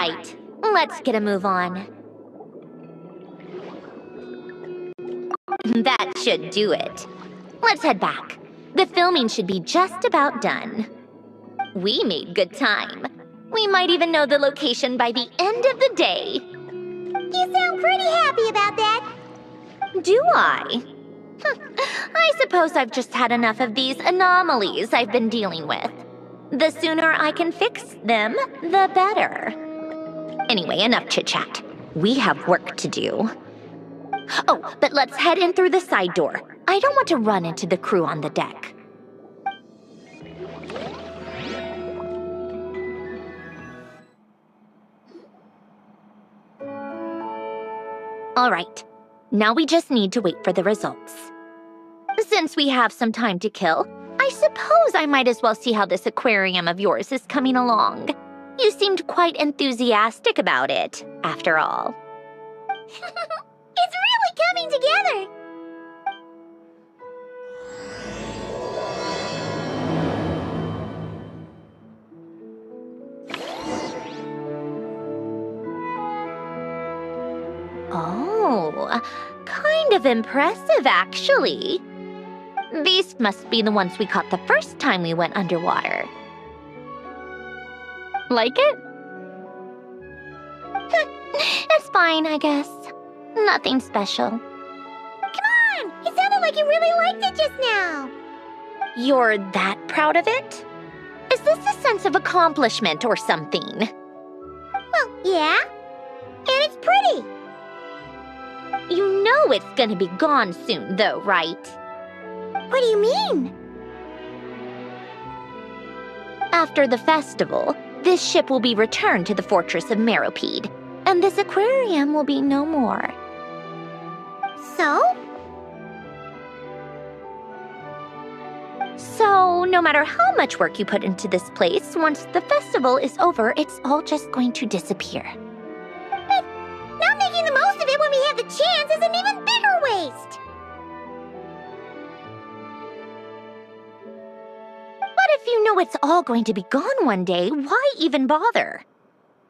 right, let's get a move on. That should do it. Let's head back. The filming should be just about done. We made good time. We might even know the location by the end of the day. You sound pretty happy about that. Do I? I suppose I've just had enough of these anomalies I've been dealing with. The sooner I can fix them, the better. Anyway, enough chit-chat. We have work to do. Oh, but let's head in through the side door. I don't want to run into the crew on the deck. All right, now we just need to wait for the results. Since we have some time to kill, I suppose I might as well see how this aquarium of yours is coming along. You seemed quite enthusiastic about it, after all. It's really coming together! Oh, kind of impressive, actually. These must be the ones we caught the first time we went underwater. Like it? It's fine, I guess. Nothing special. Come on! It sounded like you really liked it just now. You're that proud of it? Is this a sense of accomplishment or something? Well, yeah. And it's pretty. You know it's gonna be gone soon, though, right? What do you mean? After the festival, this ship will be returned to the fortress of Meropide, and this aquarium will be no more. So? So, no matter how much work you put into this place, once the festival is over, it's all just going to disappear. But not making the most of it when we have the chance is an even bigger waste. But if you know it's all going to be gone one day, why even bother?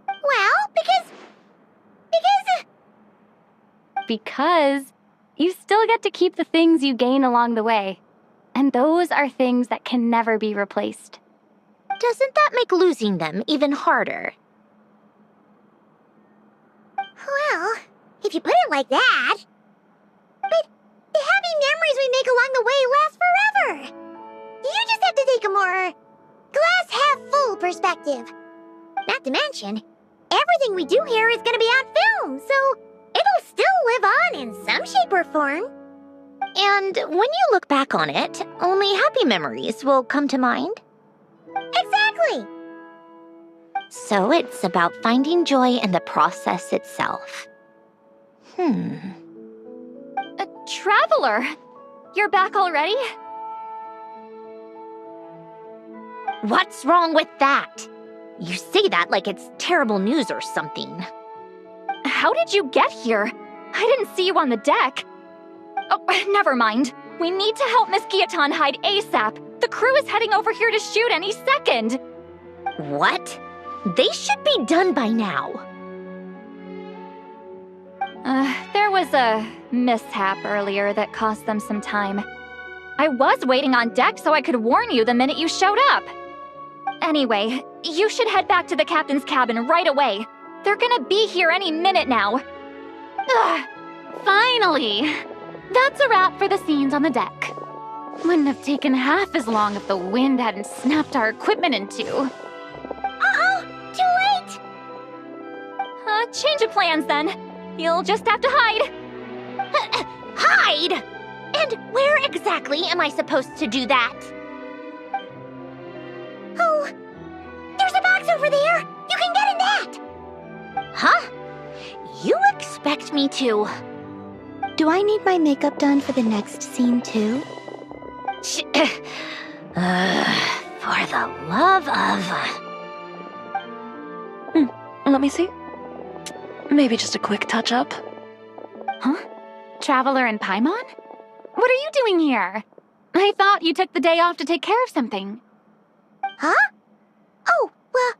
Well, Because you still get to keep the things you gain along the way. And those are things that can never be replaced. Doesn't that make losing them even harder? well, if you put it like that. But the happy memories we make along the way last forever. You just have to take a more glass-half-full perspective. Not to mention, everything we do here is going to be on film, so it'll still live on in some shape or form. And when you look back on it, only happy memories will come to mind? Exactly! So it's about finding joy in the process itself. Traveler! You're back already? What's wrong with that? You say that like it's terrible news or something. How did you get here? I didn't see you on the deck. Oh, never mind. We need to help Miss Guillotin hide ASAP. The crew is heading over here to shoot any second. What? They should be done by now. There was a mishap earlier that cost them some time. I was waiting on deck so I could warn you the minute you showed up. Anyway, you should head back to the captain's cabin right away. They're gonna be here any minute now. Finally! That's a wrap for the scenes on the deck. Wouldn't have taken half as long if the wind hadn't snapped our equipment in two. Uh-oh! Too late! Change of plans then. You'll just have to hide. Hide? And where exactly am I supposed to do that? Oh, there's a box over there! You can get in that! Huh? You expect me to... Do I need my makeup done for the next scene too? For the love of... Let me see. Maybe just a quick touch-up. Huh? Traveler and Paimon? What are you doing here? I thought you took the day off to take care of something. Huh? Oh, well,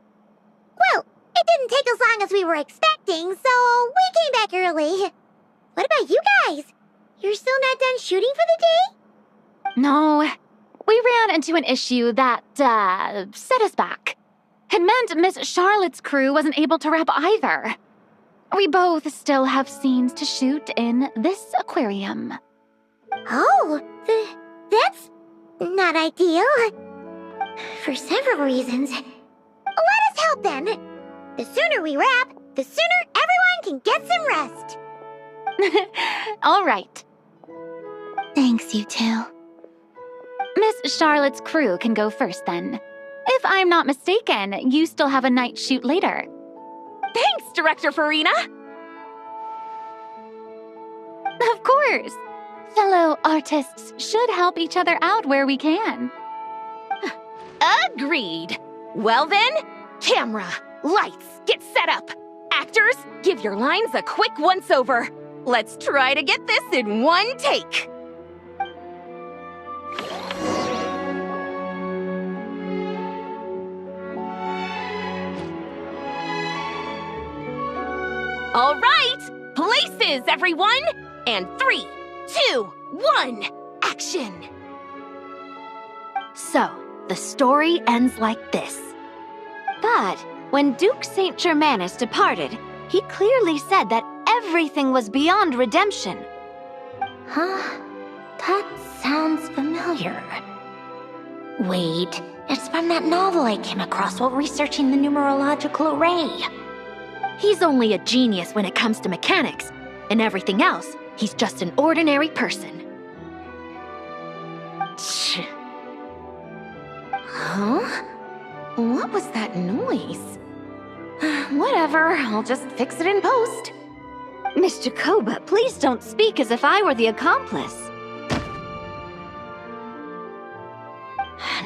It didn't take as long as we were expecting, so we came back early. What about you guys? You're still not done shooting for the day? No, we ran into an issue that, set us back. It meant Miss Charlotte's crew wasn't able to wrap either. We both still have scenes to shoot in this aquarium. Oh, that's not ideal. For several reasons. Let us help then. The sooner we wrap, the sooner everyone can get some rest. All right. Thanks, you two. Miss Charlotte's crew can go first then. If I'm not mistaken, you still have a night shoot later. Thanks, Director Farina! Of course. Fellow artists should help each other out where we can. Agreed. Well then, camera, lights, get set up. Actors, give your lines a quick once-over. Let's try to get this in one take. All right, places, everyone! And 3, 2, 1, action! So, the story ends like this. But when Duke St. Germanus departed, he clearly said that everything was beyond redemption. Huh? That sounds familiar. Wait, it's from that novel I came across while researching the numerological array. He's only a genius when it comes to mechanics, and everything else, he's just an ordinary person. Tch. Huh? What was that noise? Whatever, I'll just fix it in post. Miss Jacoba, please don't speak as if I were the accomplice.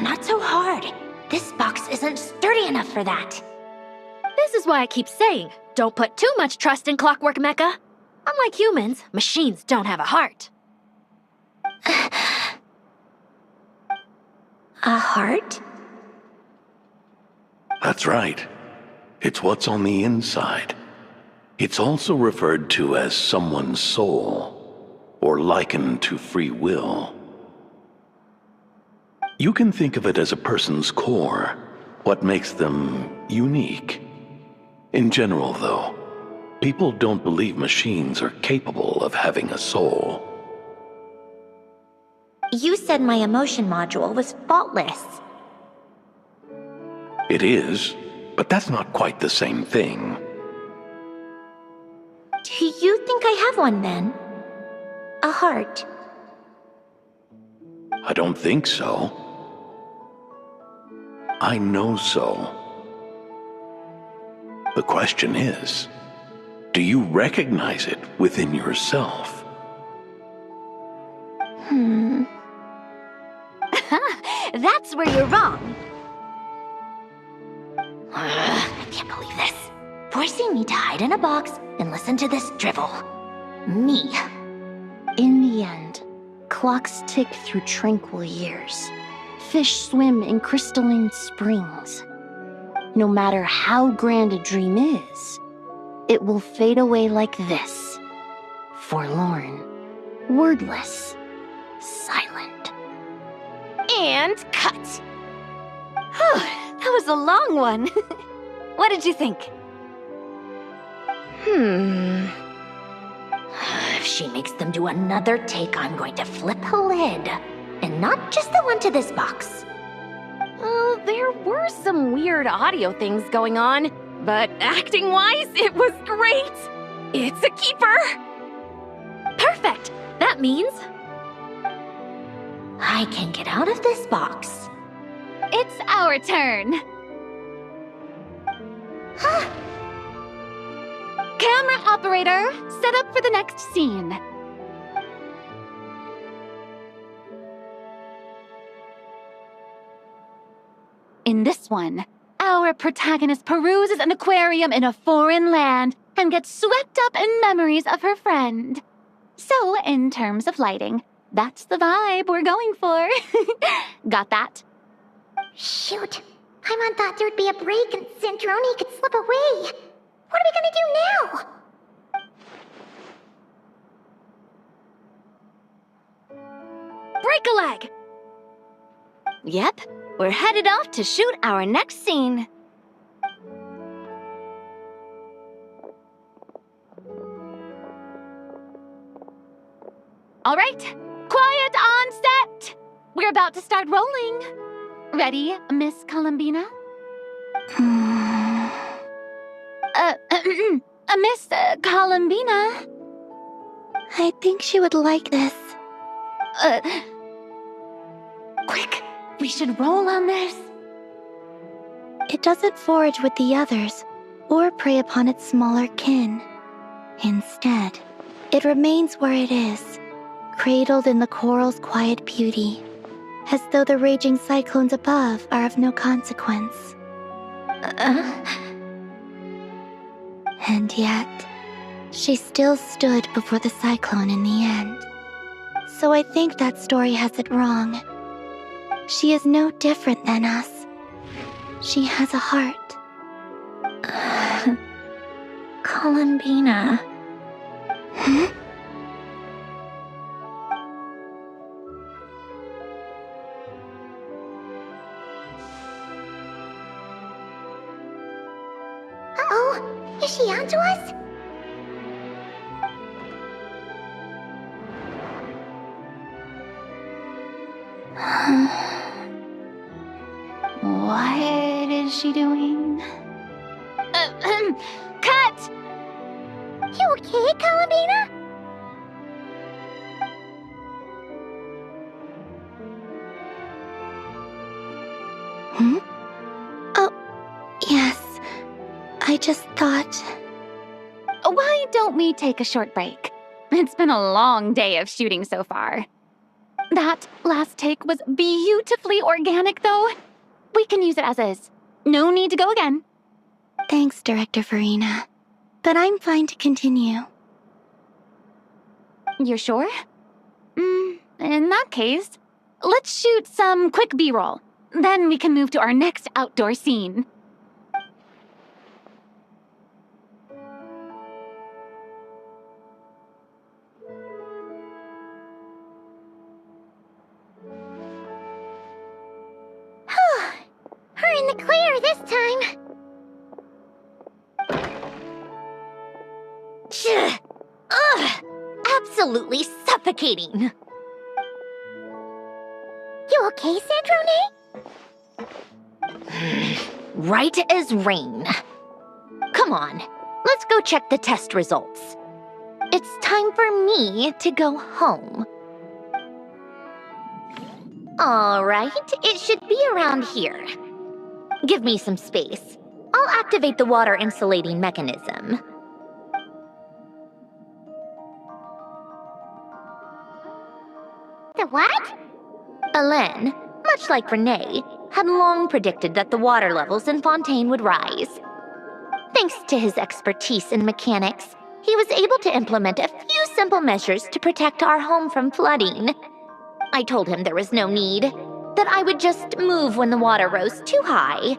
Not so hard. This box isn't sturdy enough for that. This is why I keep saying, don't put too much trust in Clockwork Mecha. Unlike humans, machines don't have a heart. A heart? That's right. It's what's on the inside. It's also referred to as someone's soul, or likened to free will. You can think of it as a person's core, what makes them unique. In general, though, people don't believe machines are capable of having a soul. You said my emotion module was faultless. It is, but that's not quite the same thing. Do you think I have one then? A heart? I don't think so. I know so. The question is, do you recognize it within yourself? That's where you're wrong. I can't believe this. Forcing me to hide in a box and listen to this drivel. Me. In the end, clocks tick through tranquil years. Fish swim in crystalline springs. No matter how grand a dream is, it will fade away like this. Forlorn, wordless, silent. And cut! That was a long one. What did you think? If she makes them do another take, I'm going to flip a lid. And not just the one to this box. There were some weird audio things going on, but acting-wise, it was great! It's a keeper! Perfect! That means I can get out of this box. It's our turn. Camera operator, set up for the next scene. In this one, our protagonist peruses an aquarium in a foreign land and gets swept up in memories of her friend. So, in terms of lighting, that's the vibe we're going for. Got that? Shoot. Paimon thought there'd be a break and Sandrone could slip away. What are we gonna do now? Break a leg! Yep, we're headed off to shoot our next scene. All right, quiet on set! We're about to start rolling. Ready, Miss Columbina? Miss Columbina? I think she would like this. Quick, we should roll on this. It doesn't forage with the others, or prey upon its smaller kin. Instead, it remains where it is, cradled in the coral's quiet beauty, as though the raging cyclones above are of no consequence. And yet, she still stood before the cyclone in the end. So I think that story has it wrong. She is no different than us. She has a heart. Columbina. Uh-oh, is she onto us? What is she doing? Cut! You okay, Columbina? Oh, yes. I just thought... Why don't we take a short break? It's been a long day of shooting so far. That last take was beautifully organic, though. We can use it as is. No need to go again. Thanks, Director Farina. But I'm fine to continue. You're sure? In that case, let's shoot some quick B-roll. Then we can move to our next outdoor scene. We're in the clear this time. Ugh! Absolutely suffocating. You okay, Sandrone? Right as rain. Come on, let's go check the test results. It's time for me to go home. All right, it should be around here. Give me some space. I'll activate the water insulating mechanism. The what? Alain, much like Renee, had long predicted that the water levels in Fontaine would rise. Thanks to his expertise in mechanics, he was able to implement a few simple measures to protect our home from flooding. I told him there was no need, that I would just move when the water rose too high.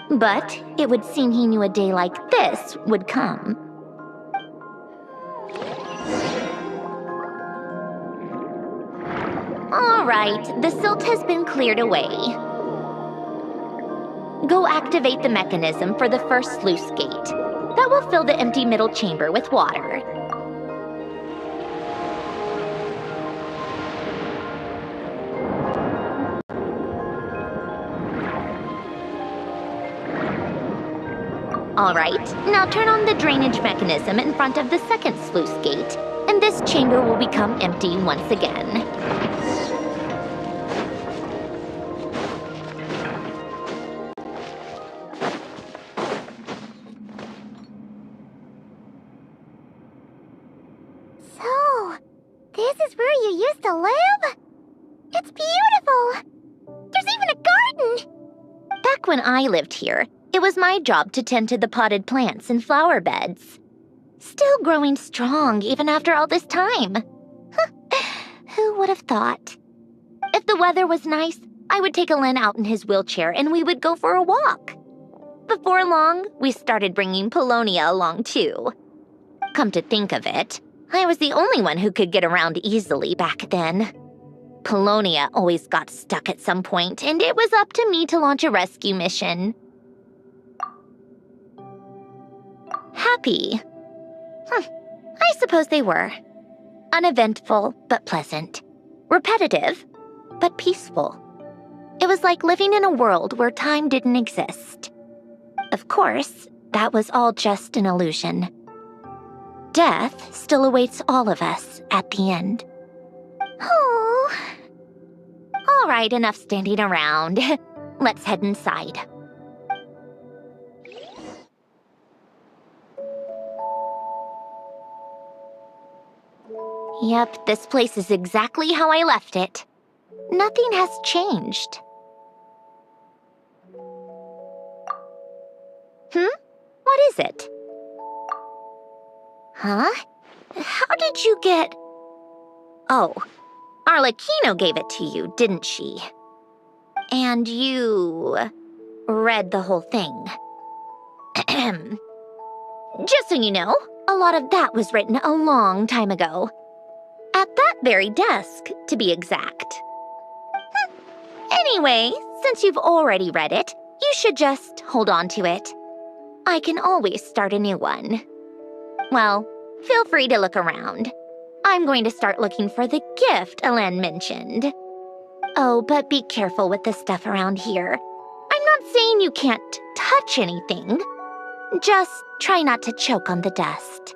But it would seem he knew a day like this would come. All right, the silt has been cleared away. Go activate the mechanism for the first sluice gate. That will fill the empty middle chamber with water. All right, now turn on the drainage mechanism in front of the second sluice gate, and this chamber will become empty once again. So, this is where you used to live? It's beautiful! There's even a garden! Back when I lived here, it was my job to tend to the potted plants and flower beds. Still growing strong even after all this time. Who would have thought? If the weather was nice, I would take Alen out in his wheelchair and we would go for a walk. Before long, we started bringing Polonia along too. Come to think of it, I was the only one who could get around easily back then. Polonia always got stuck at some point, and it was up to me to launch a rescue mission. Happy? I suppose they were. Uneventful, but pleasant. Repetitive, but peaceful. It was like living in a world where time didn't exist. Of course, that was all just an illusion. Death still awaits all of us at the end. Oh. All right, enough standing around. Let's head inside. Yep, this place is exactly how I left it. Nothing has changed. What is it? Huh? How did you get... Oh, Arlecchino gave it to you, didn't she? And you... read the whole thing. Just so you know, a lot of that was written a long time ago. At that very desk, to be exact. Anyway, since you've already read it, you should just hold on to it. I can always start a new one. Well, feel free to look around. I'm going to start looking for the gift Alen mentioned. Oh, but be careful with the stuff around here. I'm not saying you can't touch anything. Just try not to choke on the dust.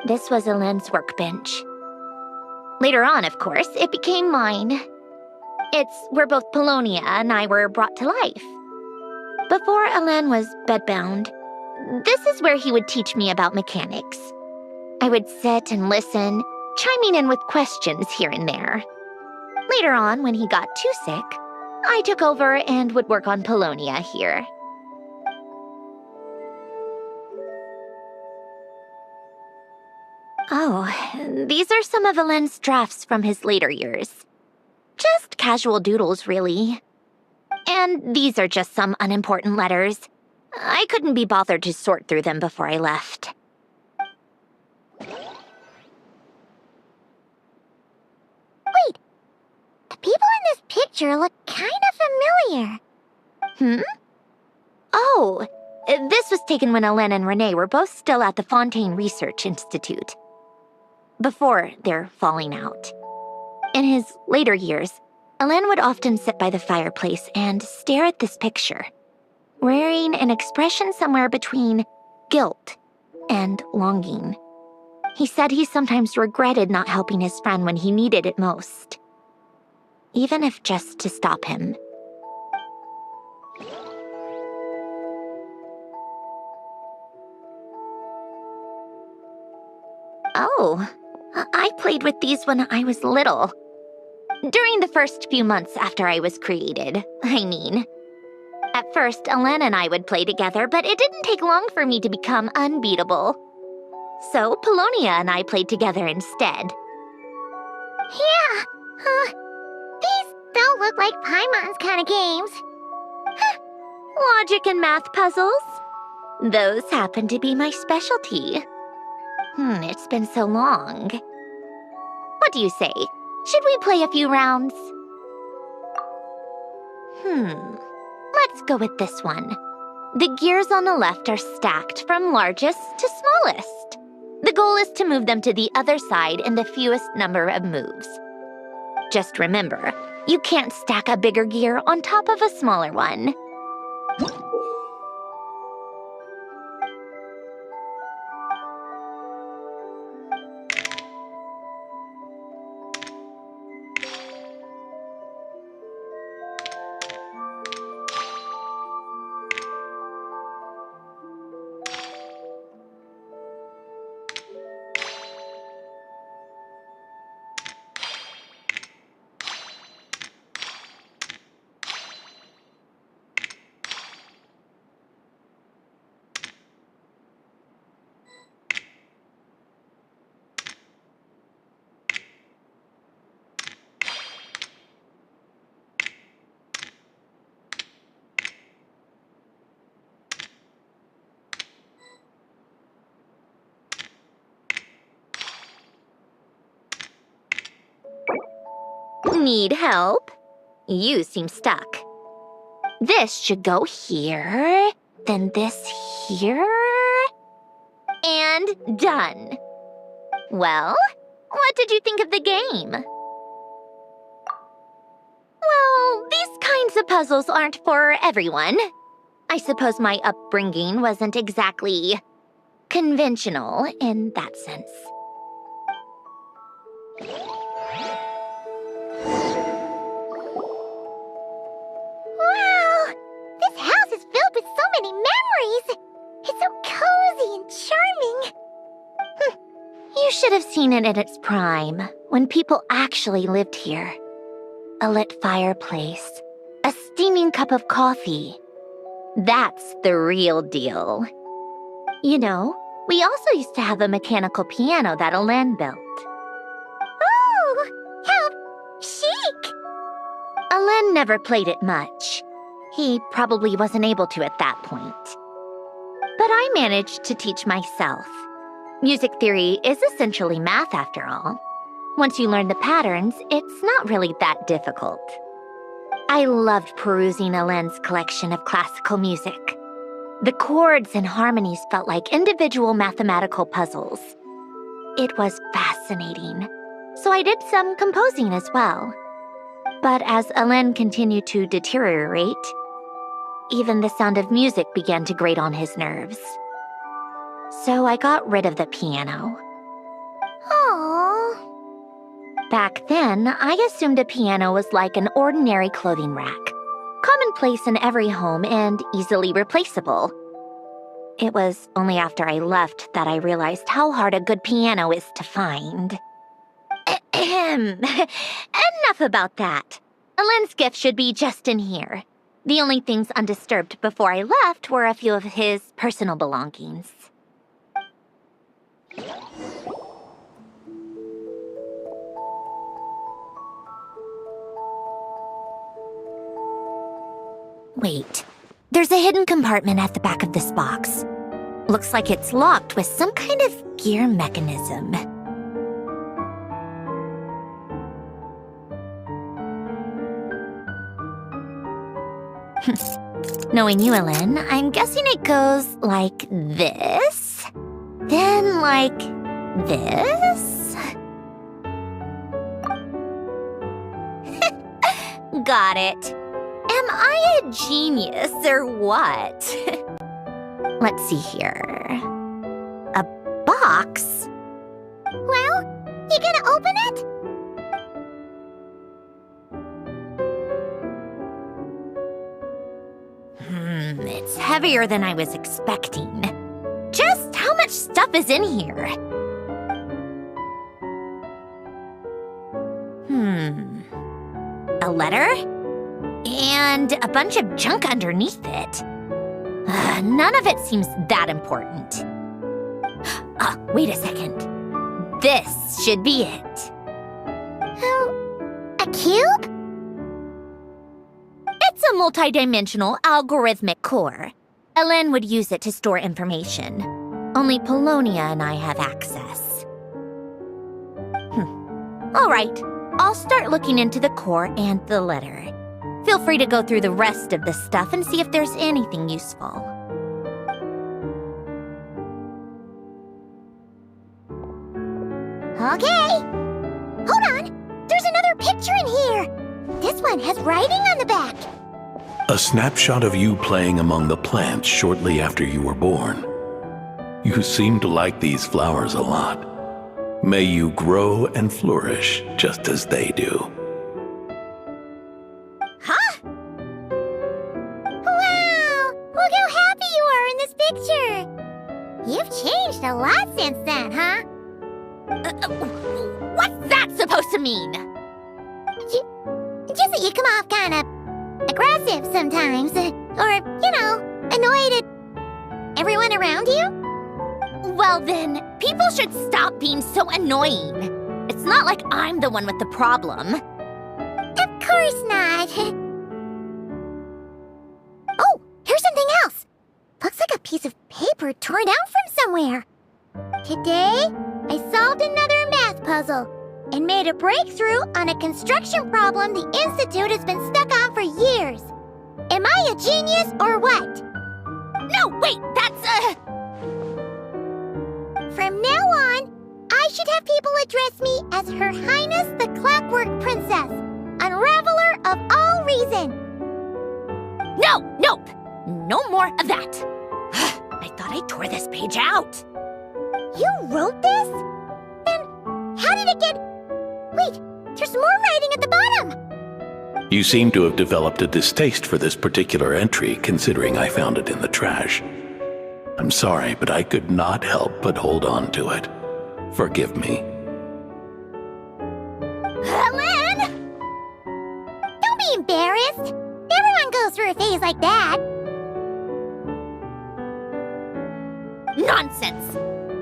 This was Alen's workbench. Later on, of course, it became mine. It's where both Polonia and I were brought to life. Before Alen was bedbound, this is where he would teach me about mechanics. I would sit and listen, chiming in with questions here and there. Later on, when he got too sick, I took over and would work on Polonia here. Oh, these are some of Alen's drafts from his later years. Just casual doodles, really. And these are just some unimportant letters. I couldn't be bothered to sort through them before I left. Wait, the people in this picture look kind of familiar. Oh, this was taken when Alen and Renee were both still at the Fontaine Research Institute. Before their falling out. In his later years, Alen would often sit by the fireplace and stare at this picture, wearing an expression somewhere between guilt and longing. He said he sometimes regretted not helping his friend when he needed it most, even if just to stop him. Oh, I played with these when I was little. During the first few months after I was created, I mean. At first, Alen and I would play together, but it didn't take long for me to become unbeatable. So, Polonia and I played together instead. Yeah, these don't look like Paimon's kind of games. Logic and math puzzles? Those happen to be my specialty. It's been so long. What do you say? Should we play a few rounds? Let's go with this one. The gears on the left are stacked from largest to smallest. The goal is to move them to the other side in the fewest number of moves. Just remember, you can't stack a bigger gear on top of a smaller one. Need help? You seem stuck. This should go here, then this here, and done. Well, what did you think of the game? Well, these kinds of puzzles aren't for everyone. I suppose my upbringing wasn't exactly conventional in that sense. Wow! This house is filled with so many memories! It's so cozy and charming! You should have seen it in its prime, when people actually lived here. A lit fireplace, a steaming cup of coffee. That's the real deal. You know, we also used to have a mechanical piano that Alen built. Oh! How chic! Alen never played it much. He probably wasn't able to at that point. But I managed to teach myself. Music theory is essentially math after all. Once you learn the patterns, it's not really that difficult. I loved perusing Alen's collection of classical music. The chords and harmonies felt like individual mathematical puzzles. It was fascinating, so I did some composing as well. But as Alen continued to deteriorate, even the sound of music began to grate on his nerves. So I got rid of the piano. Aww. Back then, I assumed a piano was like an ordinary clothing rack, commonplace in every home and easily replaceable. It was only after I left that I realized how hard a good piano is to find. Enough about that. Alen's gift should be just in here. The only things undisturbed before I left were a few of his personal belongings. Wait, there's a hidden compartment at the back of this box. Looks like it's locked with some kind of gear mechanism. Knowing you, Alen, I'm guessing it goes like this, then like this. Got it. Am I a genius or what? Let's see here. A box? Well, you gonna open it? It's heavier than I was expecting. Just how much stuff is in here? A letter? And a bunch of junk underneath it. None of it seems that important. Wait a second. This should be it. A cube? It's a multidimensional algorithmic core. Alen would use it to store information. Only Polonia and I have access. All right, I'll start looking into the core and the letter. Feel free to go through the rest of the stuff and see if there's anything useful. Okay. Hold on. There's another picture in here. This one has writing on the back. A snapshot of you playing among the plants shortly after you were born. You seem to like these flowers a lot. May you grow and flourish just as they do. Huh? Wow! Look how happy you are in this picture. You've changed a lot since then, huh? What's that supposed to mean? Just that you come off kind of aggressive sometimes. Or, annoyed at everyone around you. Well then, people should stop being so annoying. It's not like I'm the one with the problem. Of course not. Oh, here's something else. Looks like a piece of paper torn out from somewhere. Today, I solved another math puzzle. and made a breakthrough on a construction problem the Institute has been stuck on for years. Am I a genius or what? No, wait, that's From now on, I should have people address me as Her Highness the Clockwork Princess, unraveler of all reason. Nope. No more of that. I thought I tore this page out. You wrote this? Then how did it get... Wait, there's more writing at the bottom. You seem to have developed a distaste for this particular entry, considering I found it in the trash. I'm sorry, but I could not help but hold on to it. Forgive me. Lynn! Don't be embarrassed. Everyone goes through a phase like that. Nonsense.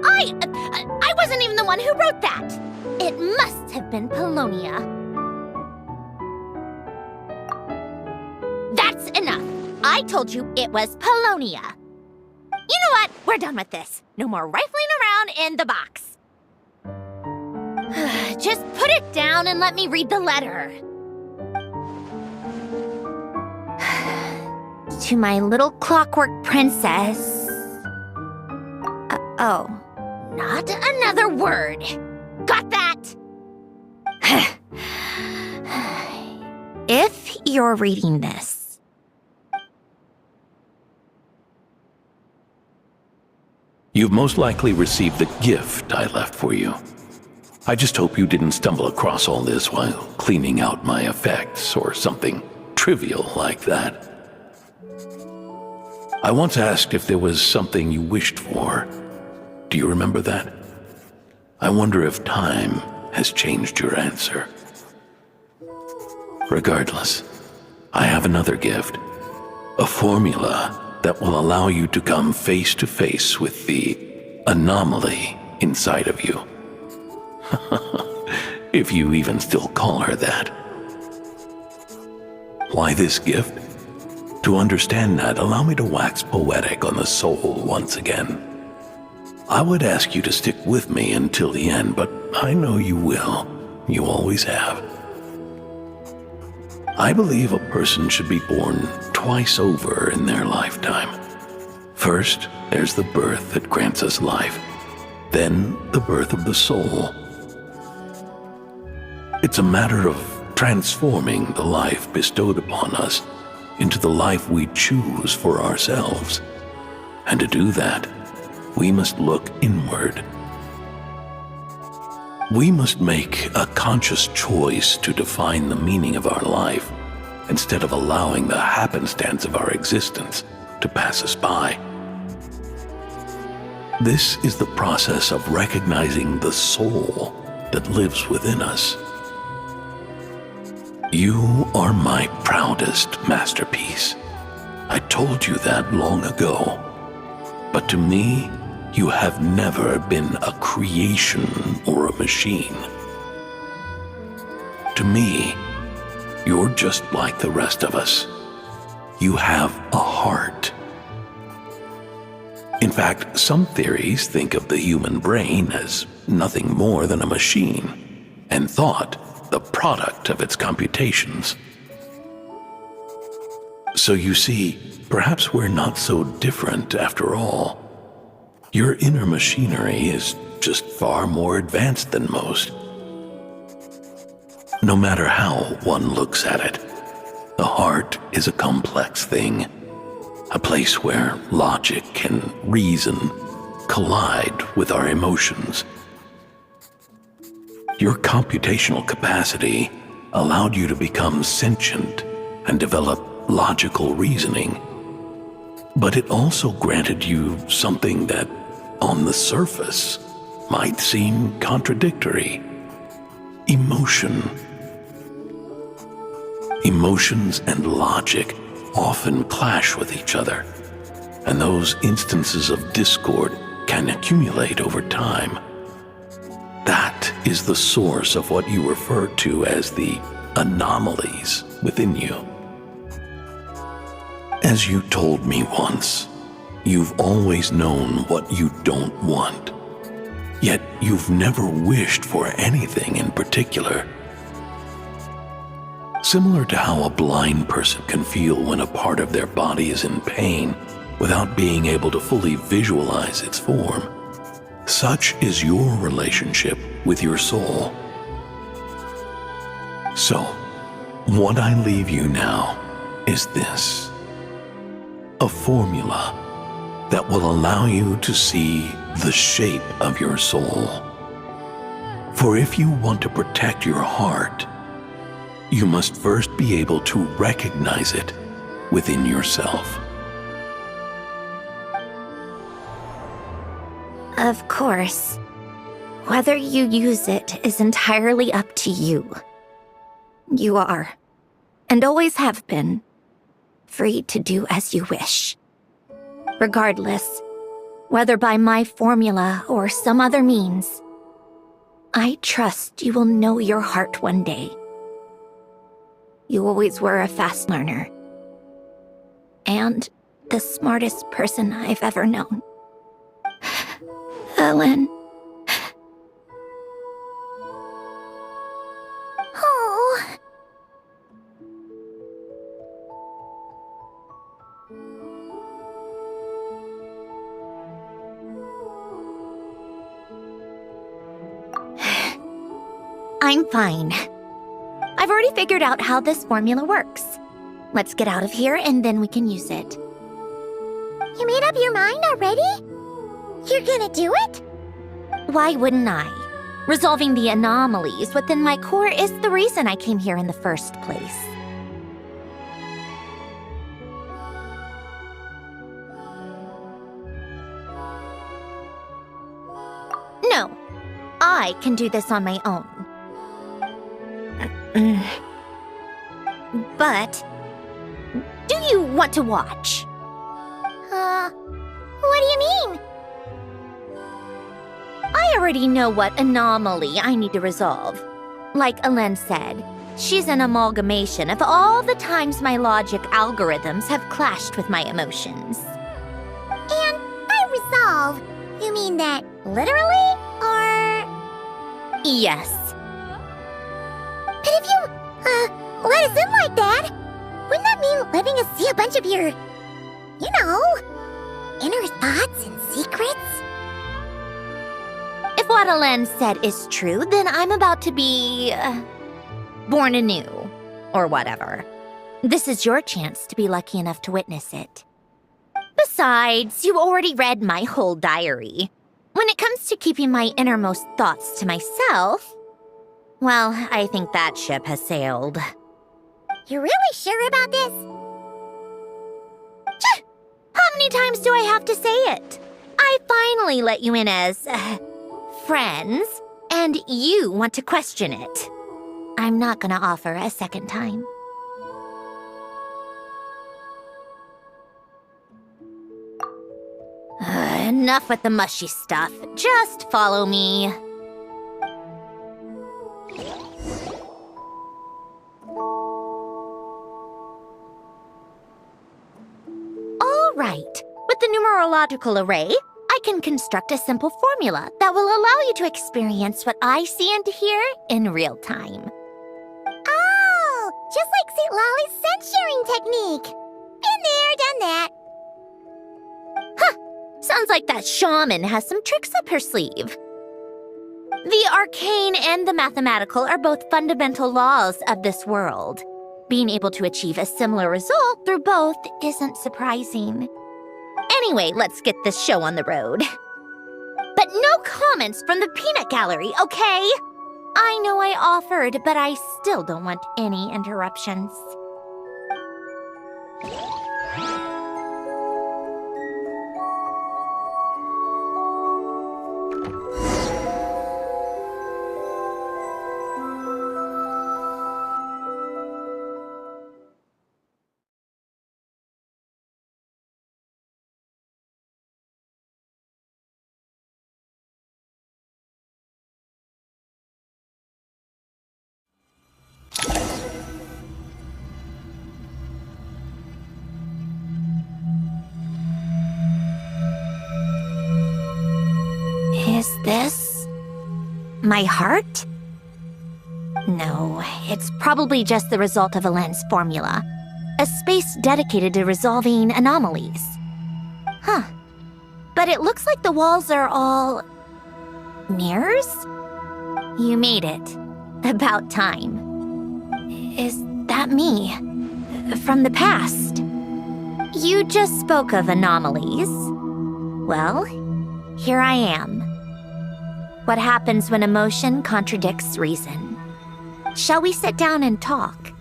I wasn't even the one who wrote that. It must have been Polonia. That's enough. I told you it was Polonia. You know what? We're done with this. No more rifling around in the box. Just put it down and let me read the letter. To my little clockwork princess. Oh, not another word. Got that? If you're reading this, You've most likely received the gift I left for you. I just hope you didn't stumble across all this while cleaning out my effects or something trivial like that. I once asked if there was something you wished for. Do you remember that? I wonder if time has changed your answer. Regardless, I have another gift. A formula that will allow you to come face to face with the anomaly inside of you. If you even still call her that. Why this gift? To understand that, allow me to wax poetic on the soul once again. I would ask you to stick with me until the end, but I know you will. You always have. I believe a person should be born twice over in their lifetime. First, there's the birth that grants us life. Then, the birth of the soul. It's a matter of transforming the life bestowed upon us into the life we choose for ourselves. And to do that, we must look inward. We must make a conscious choice to define the meaning of our life instead of allowing the happenstance of our existence to pass us by. This is the process of recognizing the soul that lives within us. You are my proudest masterpiece. I told you that long ago. But to me, you have never been a creation or a machine. To me, you're just like the rest of us. You have a heart. In fact, some theories think of the human brain as nothing more than a machine, and thought the product of its computations. So you see, perhaps we're not so different after all. Your inner machinery is just far more advanced than most. No matter how one looks at it, the heart is a complex thing, a place where logic and reason collide with our emotions. Your computational capacity allowed you to become sentient and develop logical reasoning. But it also granted you something that, on the surface, might seem contradictory. Emotion. Emotions and logic often clash with each other, and those instances of discord can accumulate over time. That is the source of what you refer to as the anomalies within you. As you told me once, you've always known what you don't want, yet you've never wished for anything in particular. Similar to how a blind person can feel when a part of their body is in pain without being able to fully visualize its form, such is your relationship with your soul. So, what I leave you now is this: a formula that will allow you to see the shape of your soul. For if you want to protect your heart, you must first be able to recognize it within yourself. Of course, whether you use it is entirely up to you. You are, and always have been, free to do as you wish. Regardless, whether by my formula or some other means, I trust you will know your heart one day. You always were a fast learner, and the smartest person I've ever known. Ellen. Oh. I'm fine. I've already figured out how this formula works. Let's get out of here and then we can use it. You made up your mind already? You're gonna do it? Why wouldn't I? Resolving the anomalies within my core is the reason I came here in the first place. No, I can do this on my own. But, do you want to watch? What do you mean? I already know what anomaly I need to resolve. Like Alen said, she's an amalgamation of all the times my logic algorithms have clashed with my emotions. And by resolve, you mean that literally, or...? Yes. But if you, let us in like that, wouldn't that mean letting us see a bunch of your, you know, inner thoughts and secrets? If what Alen said is true, then I'm about to be... born anew, or whatever. This is your chance to be lucky enough to witness it. Besides, you already read my whole diary. When it comes to keeping my innermost thoughts to myself, well, I think that ship has sailed. You're really sure about this? How many times do I have to say it? I finally let you in as... friends, and you want to question it. I'm not gonna offer a second time. Enough with the mushy stuff. Just follow me. All right. With the numerological array, I can construct a simple formula that will allow you to experience what I see and hear in real time. Oh, just like St. Lolly's scent-sharing technique. Been there, done that. Sounds like that shaman has some tricks up her sleeve. The arcane and the mathematical are both fundamental laws of this world. Being able to achieve a similar result through both isn't surprising. Anyway, let's get this show on the road. But no comments from the peanut gallery, okay? I know I offered, but I still don't want any interruptions. Is this My heart? No, it's probably just the result of Alain's formula. A space dedicated to resolving anomalies. Huh. But it looks like the walls are all... mirrors? You made it. About time. Is that me? From the past? You just spoke of anomalies. Well, here I am. What happens when emotion contradicts reason? Shall we sit down and talk?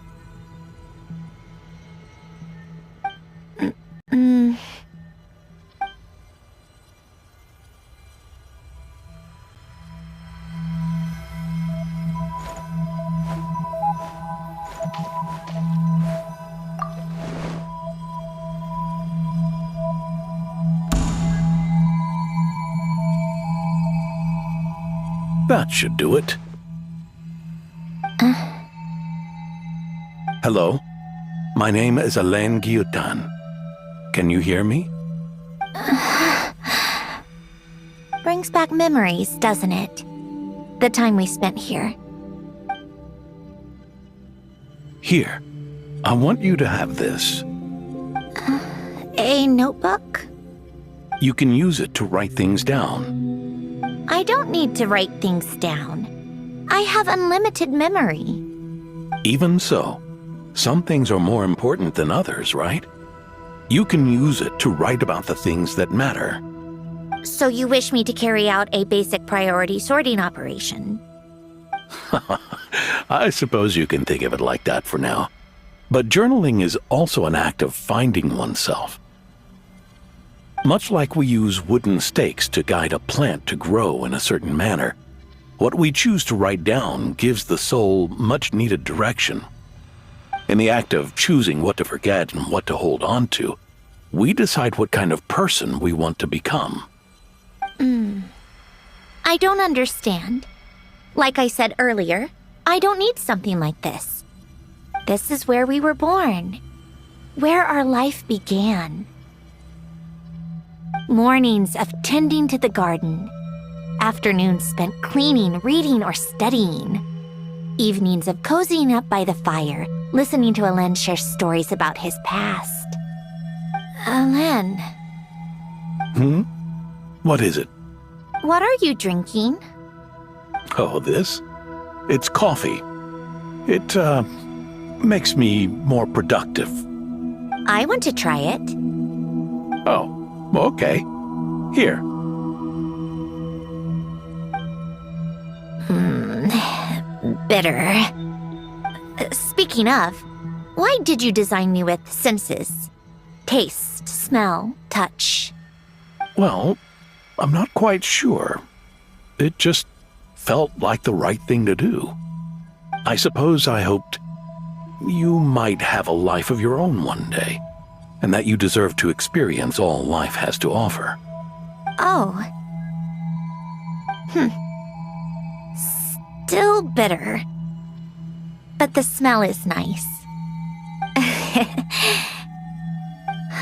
That should do it. Hello? My name is Alain Guillotin. Can you hear me? Brings back memories, doesn't it? The time we spent here. Here. I want you to have this. A notebook? You can use it to write things down. I don't need to write things down. I have unlimited memory. Even so, some things are more important than others, right? You can use it to write about the things that matter. So you wish me to carry out a basic priority sorting operation? I suppose you can think of it like that for now. But journaling is also an act of finding oneself. Much like we use wooden stakes to guide a plant to grow in a certain manner, what we choose to write down gives the soul much-needed direction. In the act of choosing what to forget and what to hold on to, we decide what kind of person we want to become. I don't understand. Like I said earlier, I don't need something like this. This is where we were born, where our life began. Mornings of tending to the garden, afternoons spent cleaning, reading, or studying, evenings of cozying up by the fire, listening to Alain share stories about his past. Alain. What is it? What are you drinking? Oh, this? It's coffee. It, makes me more productive. I want to try it. Oh, okay. Here. Bitter. Speaking of, why did you design me with senses? Taste, smell, touch. Well, I'm not quite sure. It just felt like the right thing to do. I suppose I hoped you might have a life of your own one day, and that you deserve to experience all life has to offer. Oh. Still bitter. But the smell is nice.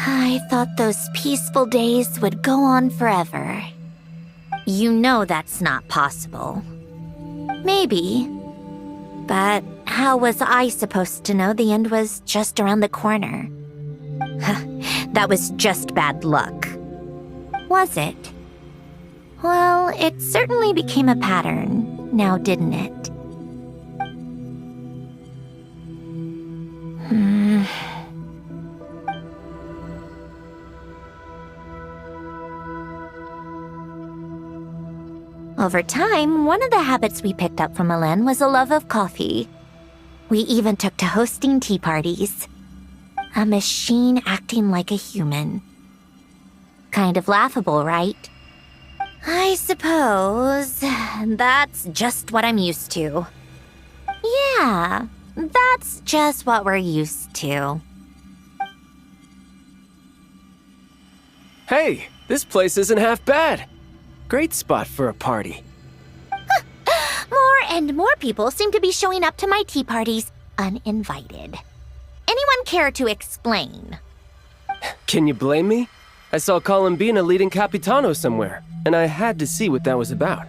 I thought those peaceful days would go on forever. You know that's not possible. Maybe. But how was I supposed to know the end was just around the corner? That was just bad luck. Was it? Well, it certainly became a pattern, now didn't it? Over time, one of the habits we picked up from Alain was a love of coffee. We even took to hosting tea parties. A machine acting like a human. Kind of laughable, right? I suppose that's just what I'm used to. Yeah, that's just what we're used to. Hey, this place isn't half bad. Great spot for a party. More and more people seem to be showing up to my tea parties uninvited. Anyone care to explain? Can you blame me? I saw Columbina leading Capitano somewhere, and I had to see what that was about.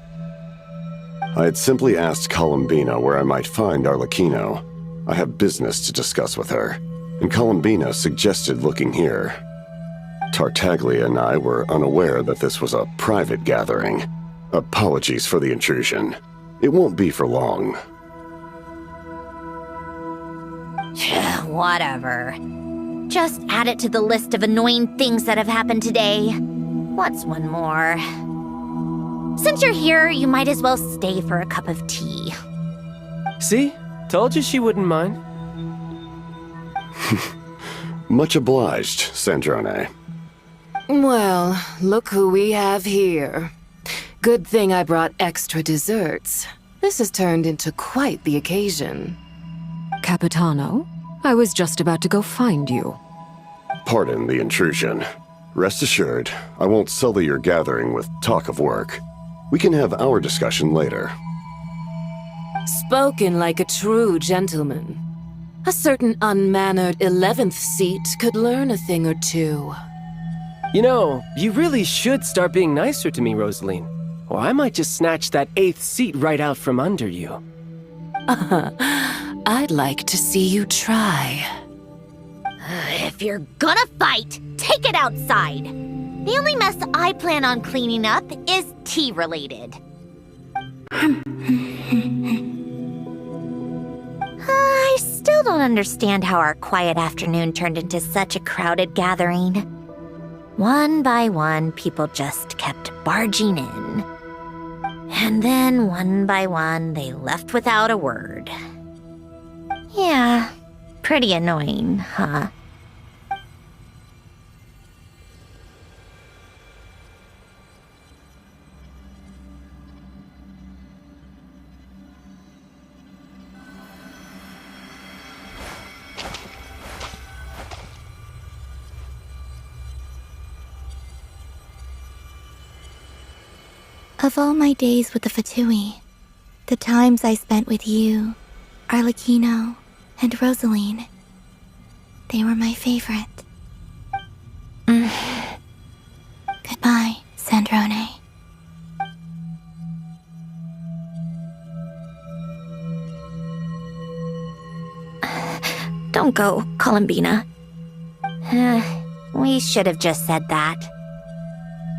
I had simply asked Columbina where I might find Arlecchino. I have business to discuss with her, and Columbina suggested looking here. Tartaglia and I were unaware that this was a private gathering. Apologies for the intrusion. It won't be for long. Whatever. Just add it to the list of annoying things that have happened today. What's one more? Since you're here, you might as well stay for a cup of tea. See? Told you she wouldn't mind. Much obliged, Sandrone. Well, look who we have here. Good thing I brought extra desserts. This has turned into quite the occasion. Capitano, I was just about to go find you. Pardon the intrusion. Rest assured, I won't sully your gathering with talk of work. We can have our discussion later. Spoken like a true gentleman. A certain unmannered 11th seat could learn a thing or two. You know, you really should start being nicer to me, Rosaline. Or I might just snatch that 8th seat right out from under you. I'd like to see you try. If you're gonna fight, take it outside. The only mess I plan on cleaning up is tea-related. I still don't understand how our quiet afternoon turned into such a crowded gathering. One by one, people just kept barging in. And then, one by one, they left without a word. Yeah, pretty annoying, huh? Of all my days with the Fatui, the times I spent with you, Arlecchino, and Rosaline, they were my favorite. Goodbye, Sandrone. Don't go, Columbina. We should have just said that.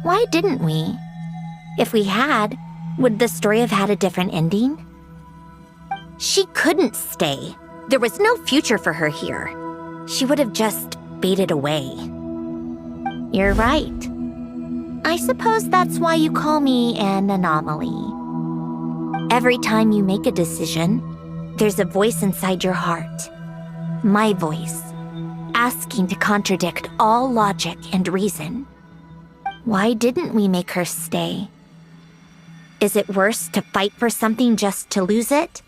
Why didn't we? If we had, would the story have had a different ending? She couldn't stay. There was no future for her here. She would have just faded away. You're right. I suppose that's why you call me an anomaly. Every time you make a decision, there's a voice inside your heart. My voice, asking to contradict all logic and reason. Why didn't we make her stay? Is it worse to fight for something just to lose it?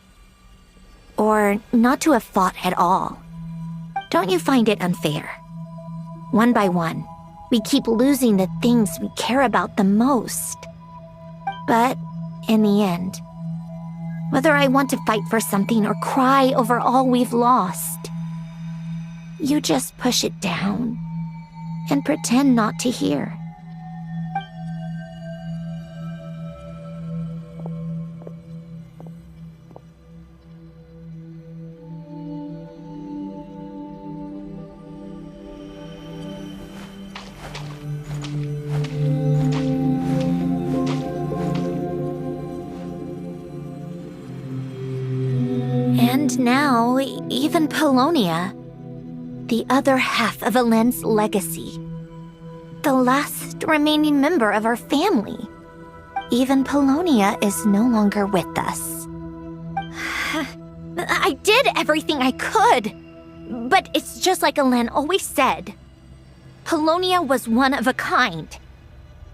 Or not to have fought at all? Don't you find it unfair? One by one, we keep losing the things we care about the most. But in the end, whether I want to fight for something or cry over all we've lost, you just push it down and pretend not to hear. And now, even Polonia, the other half of Elend's legacy, the last remaining member of our family. Even Polonia is no longer with us. I did everything I could, but it's just like Elend always said. Polonia was one of a kind.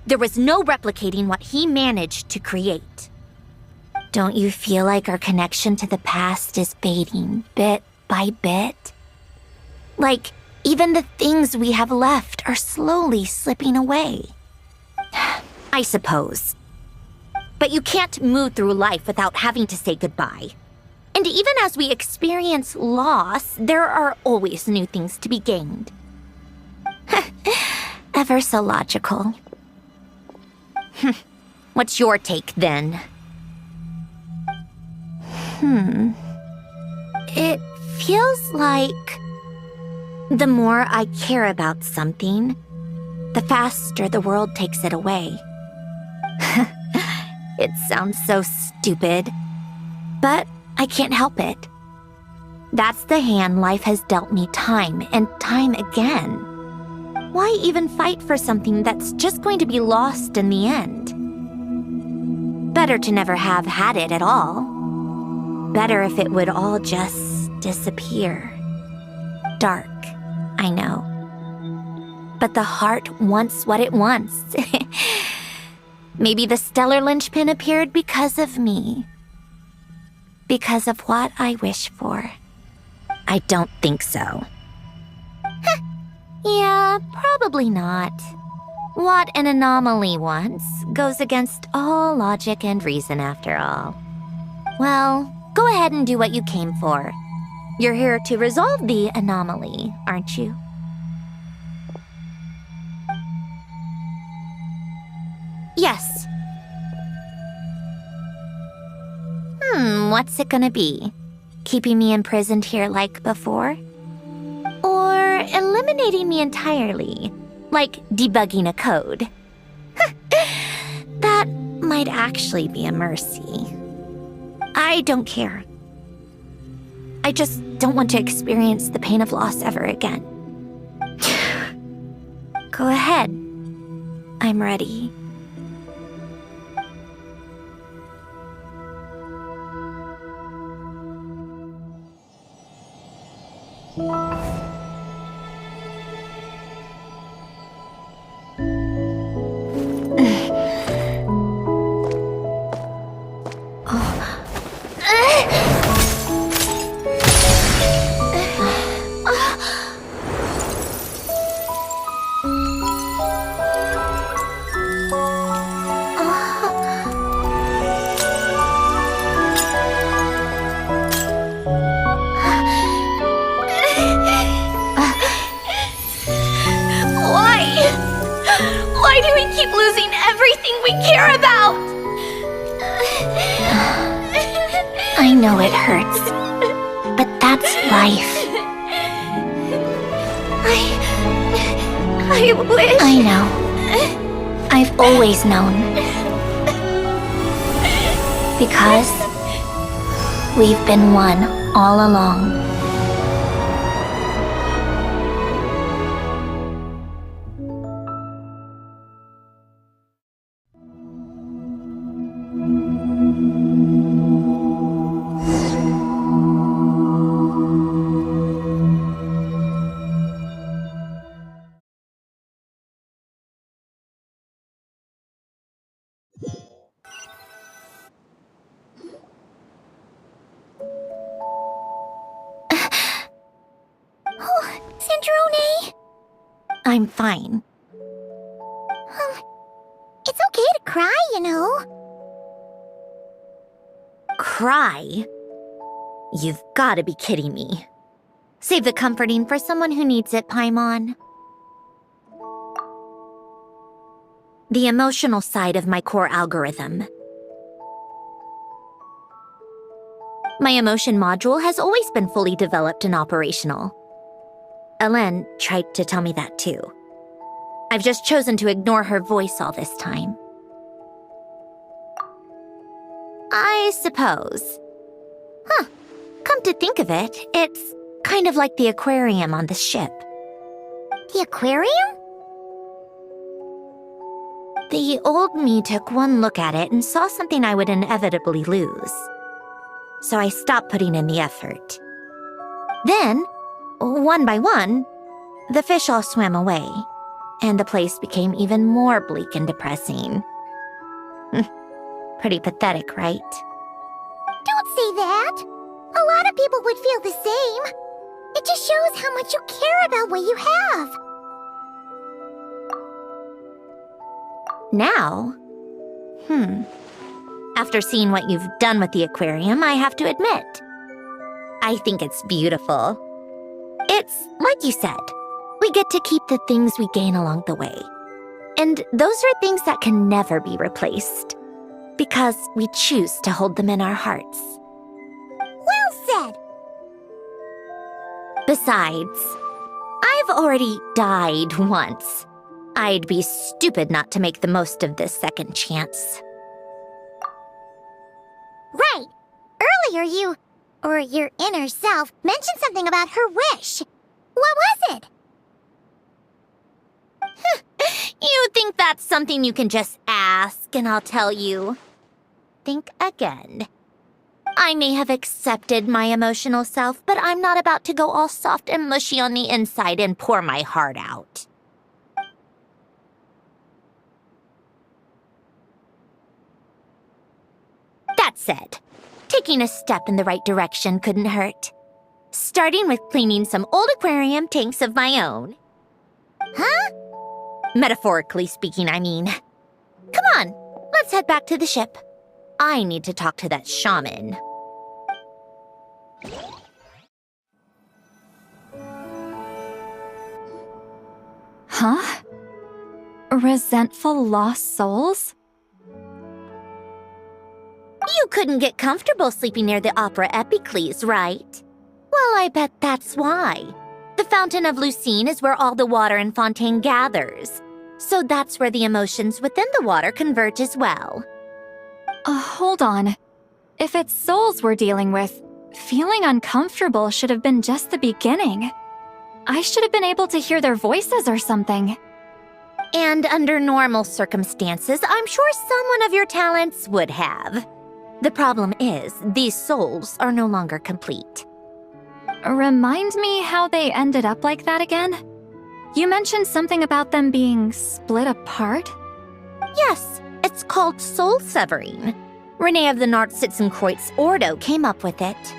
There was no replicating what he managed to create. Don't you feel like our connection to the past is fading bit by bit? Like, even the things we have left are slowly slipping away. I suppose. But you can't move through life without having to say goodbye. And even as we experience loss, there are always new things to be gained. Ever so logical. What's your take, then? It feels like the more I care about something, the faster the world takes it away. It sounds so stupid, but I can't help it. That's the hand life has dealt me time and time again. Why even fight for something that's just going to be lost in the end? Better to never have had it at all. Better if it would all just disappear. Dark, I know. But the heart wants what it wants. Maybe the stellar linchpin appeared because of me. Because of what I wish for. I don't think so. Yeah, probably not. What an anomaly wants goes against all logic and reason after all. Well, go ahead and do what you came for. You're here to resolve the anomaly, aren't you? Yes. What's it gonna be? Keeping me imprisoned here like before? Or eliminating me entirely, like debugging a code? That might actually be a mercy. I don't care. I just don't want to experience the pain of loss ever again. Go ahead. I'm ready. Why do we keep losing everything we care about? I know it hurts, but that's life. I wish... I know. I've always known. Because we've been one all along. Sandrone! I'm fine. It's okay to cry, you know. Cry? You've gotta be kidding me. Save the comforting for someone who needs it, Paimon. The emotional side of my core algorithm. My emotion module has always been fully developed and operational. Ellen tried to tell me that too. I've just chosen to ignore her voice all this time. I suppose. Come to think of it, it's kind of like the aquarium on the ship. The aquarium? The old me took one look at it and saw something I would inevitably lose. So I stopped putting in the effort. Then, one by one, the fish all swam away, and the place became even more bleak and depressing. Pretty pathetic, right? Don't say that! A lot of people would feel the same. It just shows how much you care about what you have. Now? After seeing what you've done with the aquarium, I have to admit, I think it's beautiful. It's like you said, we get to keep the things we gain along the way. And those are things that can never be replaced, because we choose to hold them in our hearts. Besides, I've already died once. I'd be stupid not to make the most of this second chance. Right. Earlier you, or your inner self, mentioned something about her wish. What was it? You think that's something you can just ask and I'll tell you? Think again. I may have accepted my emotional self, but I'm not about to go all soft and mushy on the inside and pour my heart out. That said, taking a step in the right direction couldn't hurt. Starting with cleaning some old aquarium tanks of my own. Huh? Metaphorically speaking, I mean. Come on, let's head back to the ship. I need to talk to that shaman. Huh? Resentful lost souls? You couldn't get comfortable sleeping near the Opera Epicles, right? Well, I bet that's why. The Fountain of Lucine is where all the water in Fontaine gathers. So that's where the emotions within the water converge as well. Hold on. If it's souls we're dealing with, feeling uncomfortable should have been just the beginning. I should have been able to hear their voices or something. And under normal circumstances, I'm sure someone of your talents would have. The problem is, these souls are no longer complete. Remind me how they ended up like that again? You mentioned something about them being split apart? Yes, it's called soul severing. Renee of the Nartsitzenkreuz Ordo came up with it.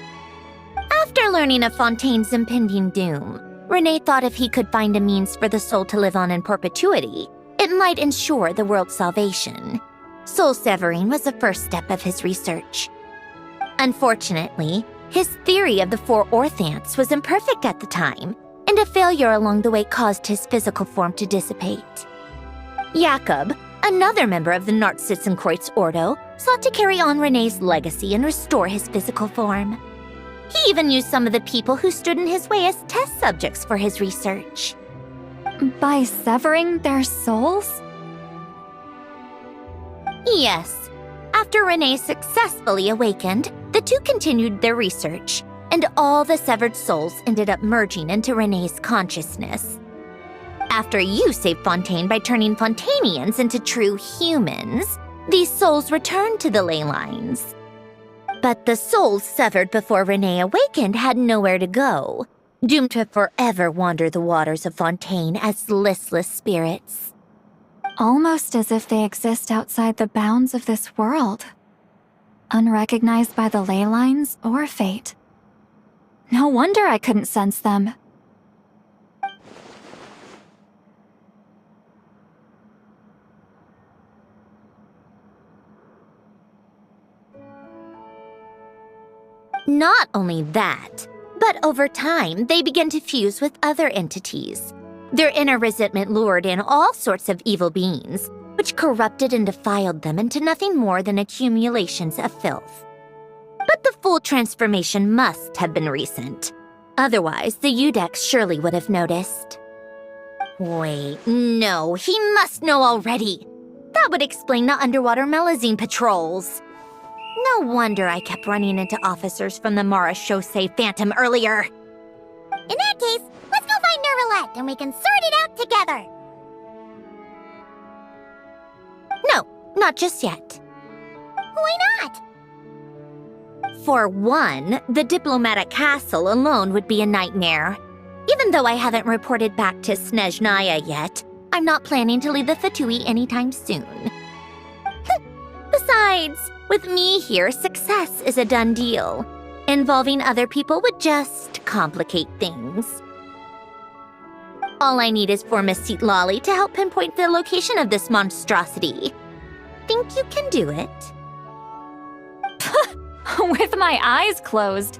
After learning of Fontaine's impending doom, Renee thought if he could find a means for the soul to live on in perpetuity, it might ensure the world's salvation. Soul severing was the first step of his research. Unfortunately, his theory of the four orthants was imperfect at the time, and a failure along the way caused his physical form to dissipate. Jakob, another member of the Nartsitzenkreuz Ordo, sought to carry on Renee's legacy and restore his physical form. He even used some of the people who stood in his way as test subjects for his research. By severing their souls? Yes. After Renee successfully awakened, the two continued their research, and all the severed souls ended up merging into Renee's consciousness. After you saved Fontaine by turning Fontainians into true humans, these souls returned to the ley lines. But the souls severed before Renee awakened had nowhere to go, doomed to forever wander the waters of Fontaine as listless spirits. Almost as if they exist outside the bounds of this world. Unrecognized by the ley lines or fate. No wonder I couldn't sense them. Not only that, but over time, they began to fuse with other entities. Their inner resentment lured in all sorts of evil beings, which corrupted and defiled them into nothing more than accumulations of filth. But the full transformation must have been recent. Otherwise, the Udex surely would have noticed. Wait, no, he must know already. That would explain the underwater Melazine patrols. No wonder I kept running into officers from the Mara Chaussee Phantom earlier. In that case, let's go find Nervalette and we can sort it out together. No, not just yet. Why not? For one, the diplomatic castle alone would be a nightmare. Even though I haven't reported back to Snezhnaya yet, I'm not planning to leave the Fatui anytime soon. Besides, with me here, success is a done deal. Involving other people would just complicate things. All I need is for Miss Seat Lolly to help pinpoint the location of this monstrosity. Think you can do it? With my eyes closed.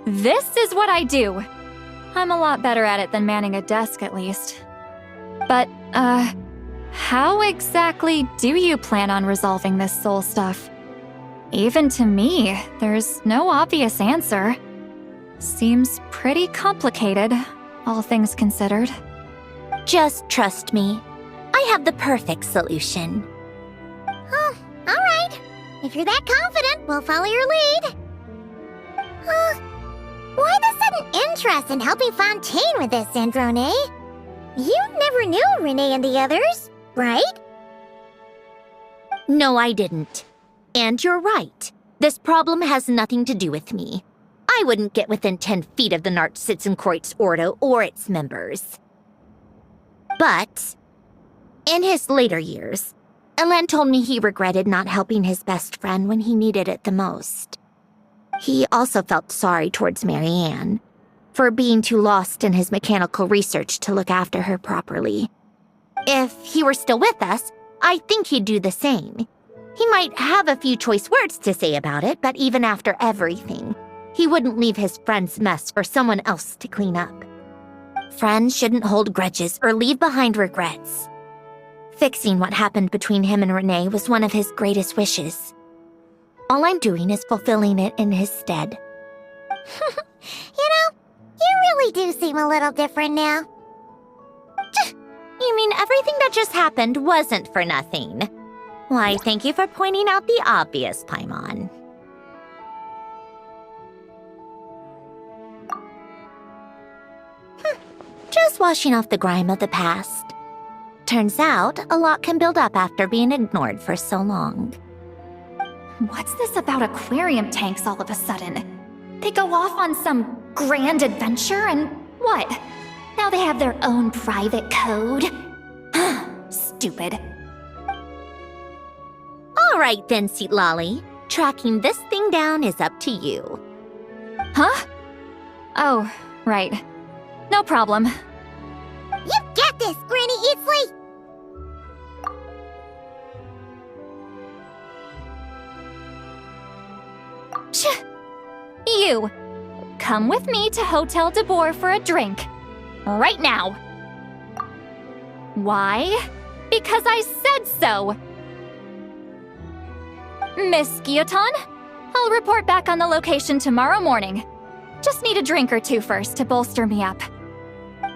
This is what I do. I'm a lot better at it than manning a desk, at least. But, how exactly do you plan on resolving this soul stuff? Even to me, there's no obvious answer. Seems pretty complicated, all things considered. Just trust me. I have the perfect solution. Oh, alright. If you're that confident, we'll follow your lead. Why the sudden interest in helping Fontaine with this, Androne? You never knew Renee and the others, right? No, I didn't. And you're right. This problem has nothing to do with me. I wouldn't get within 10 feet of the Nartsitzenkreuz Ordo or its members. But, in his later years, Elen told me he regretted not helping his best friend when he needed it the most. He also felt sorry towards Marianne for being too lost in his mechanical research to look after her properly. If he were still with us, I think he'd do the same. He might have a few choice words to say about it, but even after everything, he wouldn't leave his friend's mess for someone else to clean up. Friends shouldn't hold grudges or leave behind regrets. Fixing what happened between him and Renee was one of his greatest wishes. All I'm doing is fulfilling it in his stead. You really do seem a little different now. You mean everything that just happened wasn't for nothing? Why, thank you for pointing out the obvious, Paimon. Just washing off the grime of the past. Turns out, a lot can build up after being ignored for so long. What's this about aquarium tanks all of a sudden? They go off on some grand adventure and what? Now they have their own private code? Stupid. All right then, Seatlolly. Tracking this thing down is up to you. Huh? Oh, right. No problem. You got this, Granny Eatsley! You! Come with me to Hotel de Boer for a drink. Right now. Why? Because I said so! Miss Guillotin, I'll report back on the location tomorrow morning. Just need a drink or two first to bolster me up.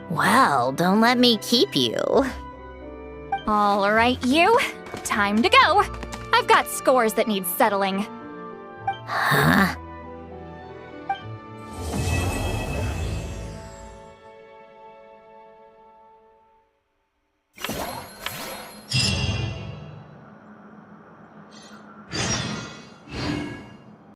Well, don't let me keep you. All right, you. Time to go. I've got scores that need settling. Huh?